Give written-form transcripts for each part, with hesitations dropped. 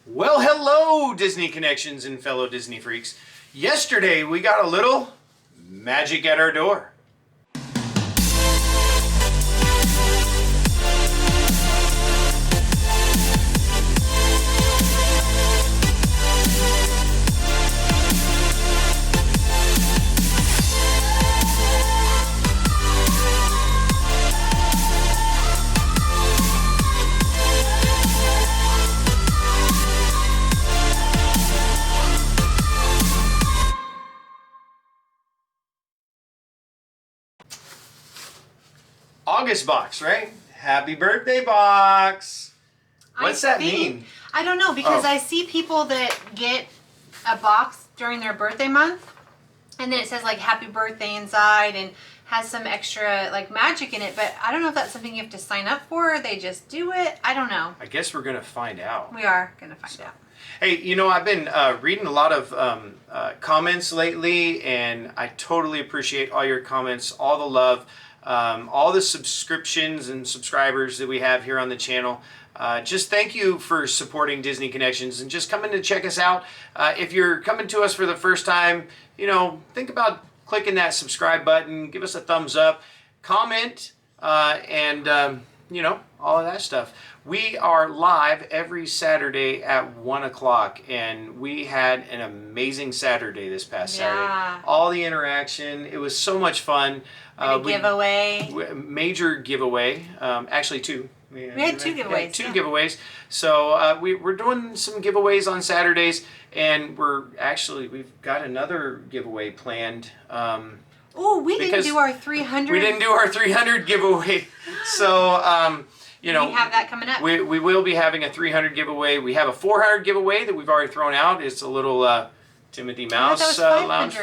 Well, hello, Disney Connections and fellow Disney freaks. Yesterday, we got a little magic at our door. August box, right? Happy birthday box. What's that mean? I don't know, because I see people that get a box during their birthday month and then it says like happy birthday inside and has some extra like magic in it, but I don't know if that's something you have to sign up for or they just do it. I don't know. I guess we're gonna find out. We are gonna find out. Hey, you know, I've been reading a lot of comments lately, and I totally appreciate all your comments, all the love, all the subscriptions and subscribers that we have here on the channel. Just thank you for supporting Disney Connections and just coming to check us out. If you're coming to us for the first time, you know, think about clicking that subscribe button, give us a thumbs up, comment, and you know, all of that stuff. We are live every Saturday at 1 o'clock, and we had an amazing Saturday this past Saturday. All the interaction, it was so much fun. Giveaway. Major giveaway, actually two. We had two giveaways. Two giveaways. So we're doing some giveaways on Saturdays, and we've got another giveaway planned. Oh, we didn't do our 300. We didn't do our 300 giveaway. So, you know, we have that coming up. We will be having a 300 giveaway. We have a 400 giveaway that we've already thrown out. It's a little Timothy Mouse lounge.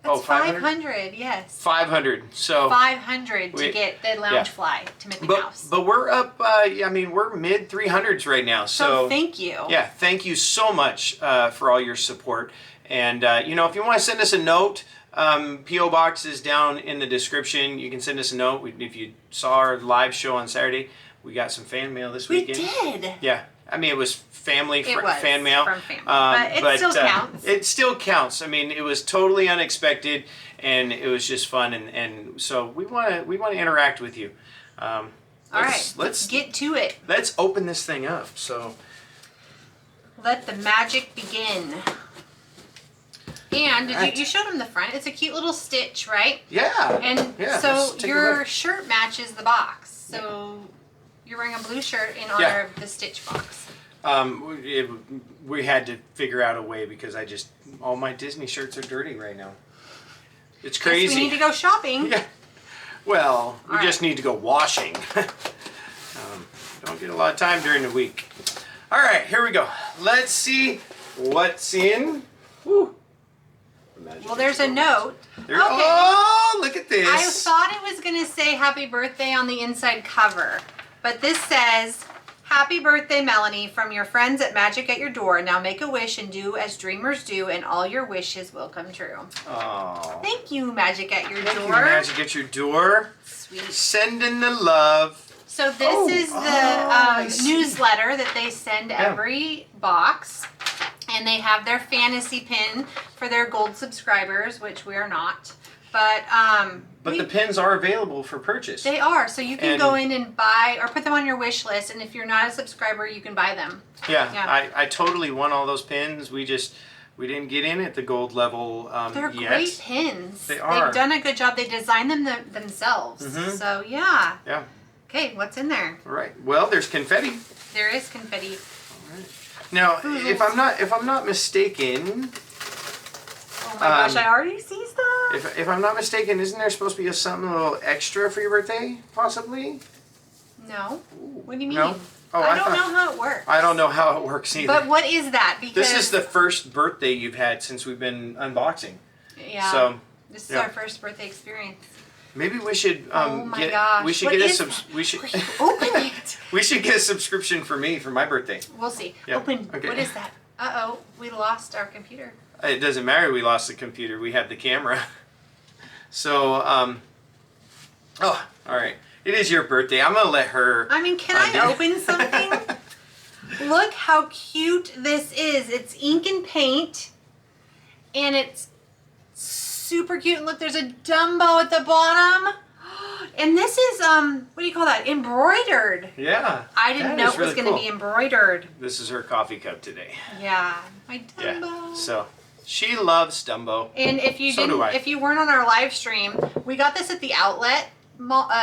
That's 500, yes. 500. So 500 to get the lounge fly, Timothy Mouse. But we're up, I mean, we're mid 300s right now. So thank you. Yeah, thank you so much for all your support. And, you know, if you want to send us a note, P.O. Box is down in the description. You can send us a note. If you saw our live show on Saturday, we got some fan mail this weekend. We did. Yeah. I mean, it was fan mail. From family. But it still counts. It still counts. I mean, it was totally unexpected, and it was just fun. And so we want to interact with you. All right. Let's get to it. Let's open this thing up. So let the magic begin. And you showed him the front. It's a cute little stitch, right? Yeah. And so your shirt matches the box. So you're wearing a blue shirt in honor of the stitch box. We had to figure out a way because all my Disney shirts are dirty right now. It's crazy. Guess we need to go shopping. Yeah. Well, we just need to go washing. Don't get a lot of time during the week. All right, here we go. Let's see what's in. Woo. Well, there's a note. Okay. Oh, look at this. I thought it was going to say happy birthday on the inside cover. But this says, happy birthday, Melanie, from your friends at Magic at Your Door. Now make a wish and do as dreamers do, and all your wishes will come true. Oh. Thank you, Magic at Your Door. Thank you, Magic at Your Door. Sweet. Sending the love. So this is the newsletter that they send every box. And they have their fantasy pin for their gold subscribers, which we are not. But the pins are available for purchase. They are, so you can go in and buy or put them on your wish list. And if you're not a subscriber, you can buy them. Yeah. I totally want all those pins. We didn't get in at the gold level They're yet. great pins. They are. They've done a good job. They designed them themselves. Mm-hmm. So yeah. Yeah. Okay, what's in there? All right. Well, there's confetti. There is confetti. All right. Now, if I'm not mistaken. Oh my gosh! I already see stuff. If I'm not mistaken, isn't there supposed to be something a little extra for your birthday, possibly? No. Ooh. What do you mean? No? Oh, I don't know how it works. I don't know how it works either. But what is that? Because this is the first birthday you've had since we've been unboxing. Yeah. So this is our first birthday experience. Maybe we should oh my gosh. We should we should open it. We should get a subscription for me for my birthday. We'll see. Yeah. Open. Okay. What is that? Uh-oh, we lost our computer. It doesn't matter. We lost the computer. We have the camera. So all right. It is your birthday. I'm gonna let her. I mean, can I open something? Look how cute this is. It's ink and paint, and it's super cute. And look, there's a Dumbo at the bottom. And this is, what do you call that? Embroidered. Yeah. I didn't know it was going to be embroidered. This is her coffee cup today. Yeah. My Dumbo. Yeah. So, she loves Dumbo. And if you So do I. if you weren't on our live stream, we got this at the outlet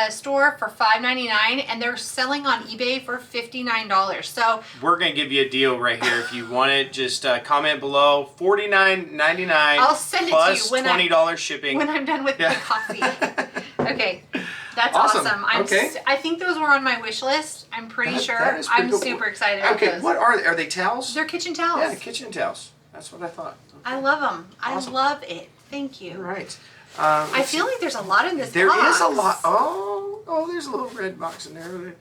store for $5.99, and they're selling on eBay for $59. So we're gonna give you a deal right here. If you want it, just comment below. $49.99. I'll send it plus to you when $20 shipping. when I'm done with the coffee. Okay, that's Awesome. awesome. I think those were on my wish list. I'm pretty sure. That is pretty I'm cool. super excited about Okay, those. what are they? Towels? They're kitchen towels. Yeah, kitchen towels. That's what I thought. I love them. Awesome. I love it. Thank you. All right. I feel like there's a lot in this There box. is a lot. Oh, there's a little red box in there.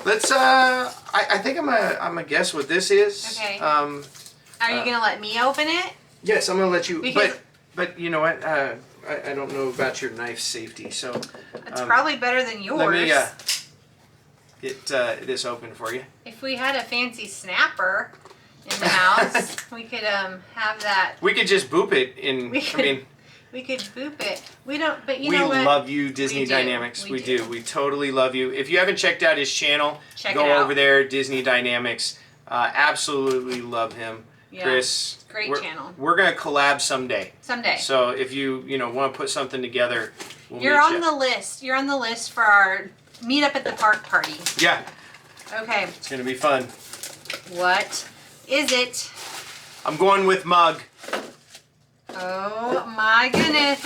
Let's. I think I'm gonna guess what this is. Okay. Are you gonna let me open it? Yes, I'm gonna let you. Because- But you know what? I don't know about your knife safety, so. It's probably better than yours. Let me get this open for you. If we had a fancy snapper in the house, we could have that. We could just boop it in. We could boop it. We don't, but you we know what? love you, Disney We do. Dynamics. We We do. do. We totally love you. If you haven't checked out his channel, Check go it out. over there, Disney Dynamics. Absolutely love him. Yeah. Chris. Great we're, channel. We're gonna collab someday. Someday. So if you want to put something together, we'll You're meet on you. the list. You're on the list for our meet up at the park party. Yeah, Okay. it's gonna be fun. What is it? I'm going with mug. Oh my goodness.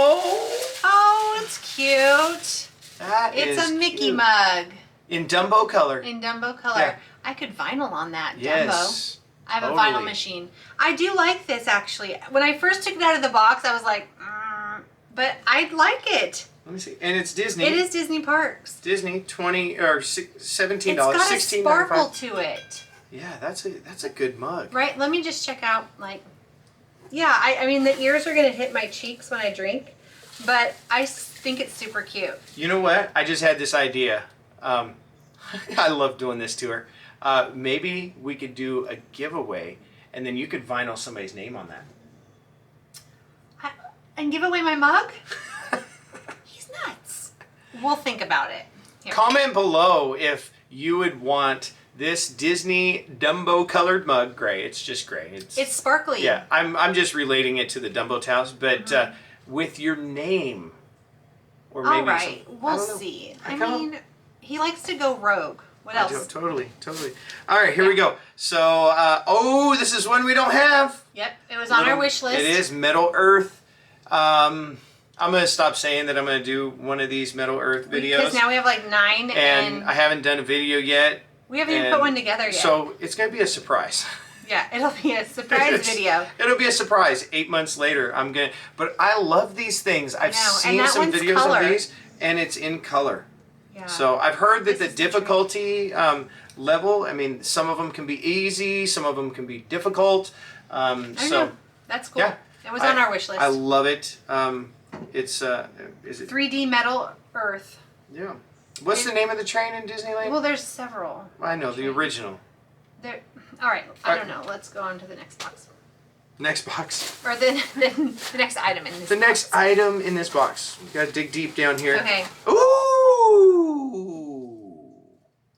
Oh, it's cute. that is It's a Mickey cute. mug In Dumbo color. in Dumbo color. Yeah. I could vinyl on that Dumbo. Yes. I have a totally. vinyl machine. I do like this actually. When I first took it out of the box, I was like, but I like it. Let me see. And it's Disney. It is Disney Parks. Disney, $20 or $17, It's got a $16.95. sparkle to it. Yeah, that's a good mug. Right? Let me just check out, like, yeah, I mean, the ears are going to hit my cheeks when I drink, but I think it's super cute. You know what? I just had this idea. I love doing this to her. Maybe we could do a giveaway, and then you could vinyl somebody's name on that. And give away my mug? He's nuts. We'll think about it. Here. Comment below if you would want this Disney Dumbo colored mug. Gray. It's just gray. It's sparkly. Yeah, I'm just relating it to the Dumbo towels, but with your name. Or maybe All right. I We'll don't know. see. I I kinda- mean, he likes to go rogue. What else? Totally. All right, here we go. So, this is one we don't have. Yep, it was on our wish list. It is Metal Earth. I'm going to stop saying that I'm going to do one of these Metal Earth videos. Because now we have like 9 and I haven't done a video yet. we haven't even put one together yet. So, it's going to be a surprise. Yeah, it'll be a surprise video. It'll be a surprise. 8 months later, but I love these things. I've know, and seen that some one's videos color. of these, and it's in color. Yeah. So I've heard that This the is the trick. difficulty level, I mean, some of them can be easy, some of them can be difficult. I don't know. That's cool. yeah, It was on our wish list. I love it. It's, is it? 3D Metal Earth. Yeah. What's the name of the train in Disneyland? Well, there's several. I know, the original. There. All right. I don't know. Let's go on to the next box. Next box. Or the next item in this The next box. item in this box. We gotta dig deep down here. Okay. Ooh!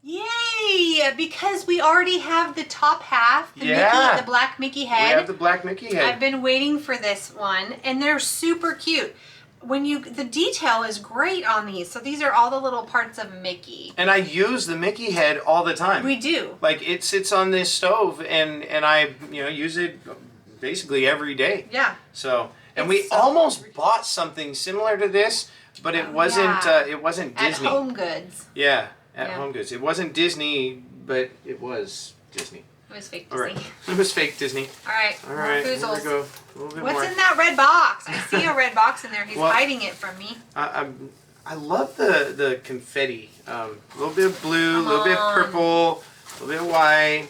Yay! Because we already have the top half, the Yeah. Mickey, the black Mickey We head. have the black Mickey head. I've been waiting for this one, and they're super cute. The detail is great on these. So these are all the little parts of Mickey. And I use the Mickey head all the time. We do. Like, it sits on this stove, and I use it basically every day. Yeah. So, and It's we so almost bought something similar to this, but it wasn't. yeah. It wasn't At Disney. Home Goods. Yeah, at Yeah. Home Goods. It wasn't Disney, but it was Disney. It was fake All Disney. right, it was fake Disney. All right. All more right, here we foozles. go. A little bit What's more. in that red box? I see a red box in there. He's Well, hiding it from me. I love the confetti. A little bit of blue, a little bit of Come on. purple, a little bit of white.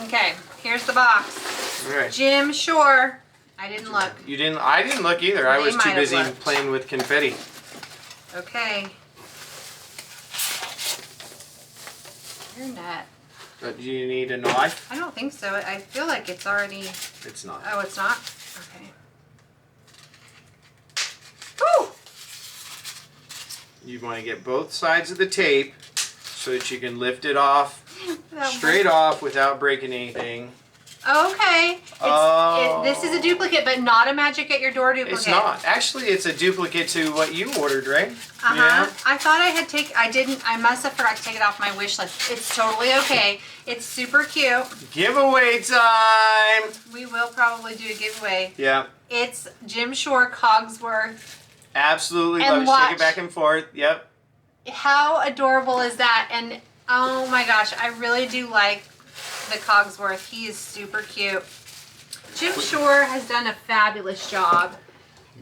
Okay, here's the box. All right. Jim Shore. I didn't look. You didn't. I didn't look either. I They was might too have busy looked. playing with confetti. Okay. You're nut. Do you need a knife? I don't think so. I feel like it's already... It's not. Oh, it's not? Okay. Woo! You want to get both sides of the tape so that you can lift it off That straight off without breaking anything. Okay. This is a duplicate, but not a Magic at Your Door duplicate. It's not. Actually, it's a duplicate to what you ordered, right? Uh-huh. Yeah. I thought I had I didn't. I must have forgot to take it off my wish list. It's totally okay. It's super cute. Giveaway time! We will probably do a giveaway. Yeah. It's Jim Shore Cogsworth. Absolutely. And Love to shake it watch. back and forth. Yep. How adorable is that? And oh my gosh, I really do like the Cogsworth. He is super cute. Jim Shore has done a fabulous job.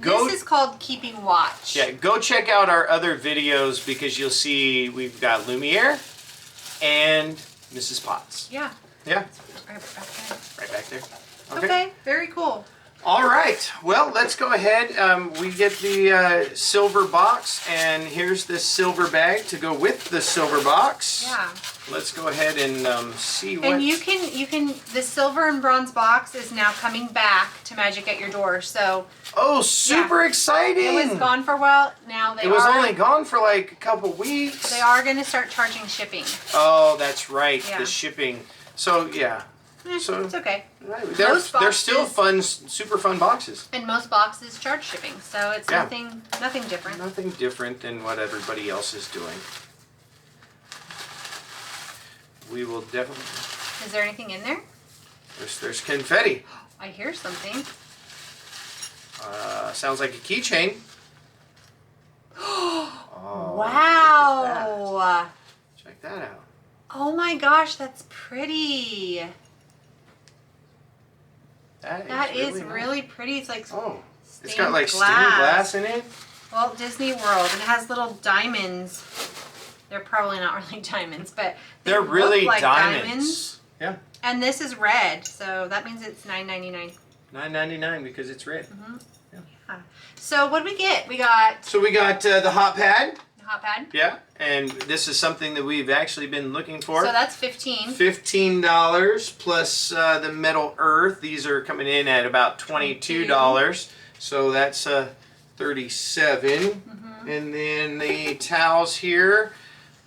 This is called Keeping Watch. Yeah, go check out our other videos because you'll see we've got Lumiere and Mrs. Potts. Yeah. Yeah, Right back there. right back there. Okay, very cool. All right. Well, let's go ahead. We get the silver box, and here's this silver bag to go with the silver box. Yeah. Let's go ahead and see what. And you can the silver and bronze box is now coming back to Magic at Your Door. So Oh, super exciting! it was gone for a while. Now It was only gone for like a couple weeks. they are going to start charging shipping. Oh, that's right. Yeah. The shipping. So yeah. So It's okay. they're Most still boxes- fun, super fun boxes. And most boxes charge shipping, so it's Yeah. nothing different. Nothing different than what everybody else is doing. We will definitely. Is there anything in there? There's confetti. I hear something. Sounds like a keychain. Oh, Wow. check that out. Oh my gosh, that's pretty. That is nice. really pretty. It's like Oh, it's stained got like stained glass in it. Walt Disney World, and it has little diamonds. They're probably not really diamonds, but they They're look really like diamonds. Yeah, And this is red, so that means it's $9.99. $9.99 because it's red. Yeah. So what did we get? We got So we got the hot pad. a hot pad. Yeah, and this is something that we've actually been looking for. So that's $15. $15 plus the metal earth. These are coming in at about $22. So that's $37. And then the towels here.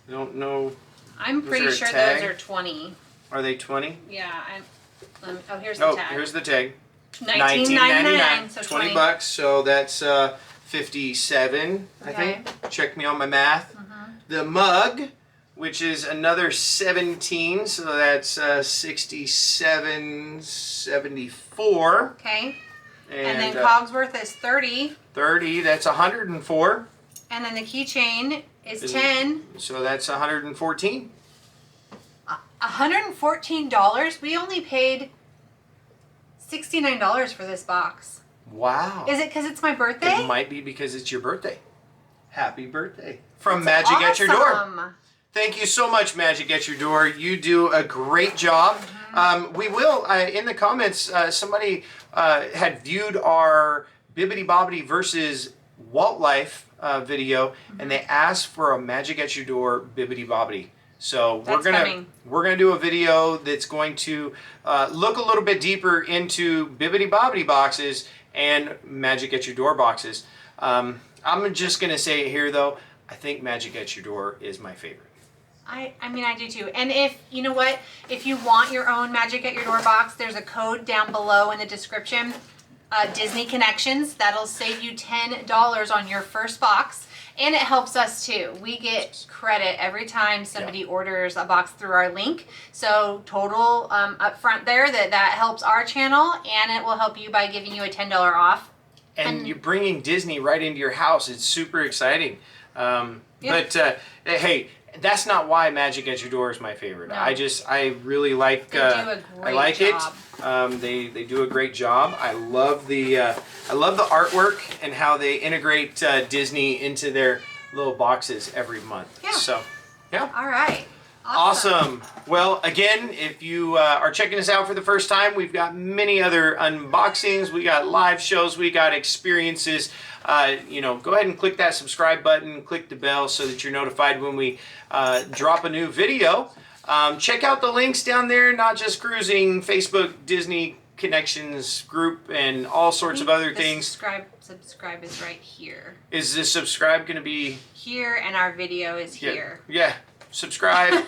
I don't know. I'm pretty there a sure tag? those are 20. Are they 20? Yeah. Oh, here's the Oh, tag. here's the tag. $19.99. So 20 bucks. So that's 57. I Okay. think. Check me on my math. The mug, which is another 17. So that's 67, 74. Okay. And then uh, Cogsworth is 30. 30. That's 104. And then the keychain is Is it- 10. So that's 114. $114. We only paid $69 for this box. Wow. Is it because it's my birthday? It might be because it's your birthday. Happy birthday. From Magic at Your Door. Awesome. Thank you so much, Magic at Your Door. You do a great job. We will, in the comments, somebody had viewed our Bibbidi Bobbidi versus Walt Life video, and they asked for a Magic at Your Door Bibbidi Bobbidi. So That's coming. we're gonna do a video that's going to look a little bit deeper into Bibbidi Bobbidi boxes and Magic at Your Door boxes. I'm just gonna say it here though. I think Magic at Your Door is my favorite. I mean, I do too. And if, you know what, if you want your own Magic at Your Door box, there's a code down below in the description, Disney Connexions. That'll save you $10 on your first box. And it helps us too. We get credit every time somebody orders a box through our link. So total up front there, that helps our channel, and it will help you by giving you a $10 off. And you're bringing Disney right into your house. It's super exciting. But hey, that's not why Magic at Your Door is my favorite. No. I really like. They do a great I like job. it. They do a great job. I love the artwork and how they integrate Disney into their little boxes every month. Yeah. So, yeah. All right. Awesome. Well, again, if you are checking us out for the first time, we've got many other unboxings. We got live shows. We got experiences. Go ahead and click that subscribe button. Click the bell so that you're notified when we drop a new video. Check out the links down there, Not Just Cruising, Facebook, Disney Connections group, and all sorts of other things. Subscribe is right here. Is this subscribe going to be here, and our video is here? Yeah. Subscribe.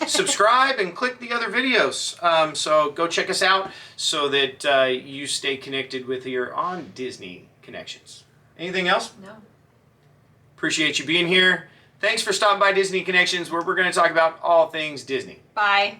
Subscribe and click the other videos. So go check us out so that you stay connected with here on Disney Connections. Anything else? No. Appreciate you being here. Thanks for stopping by Disney Connections, where we're going to talk about all things Disney. Bye.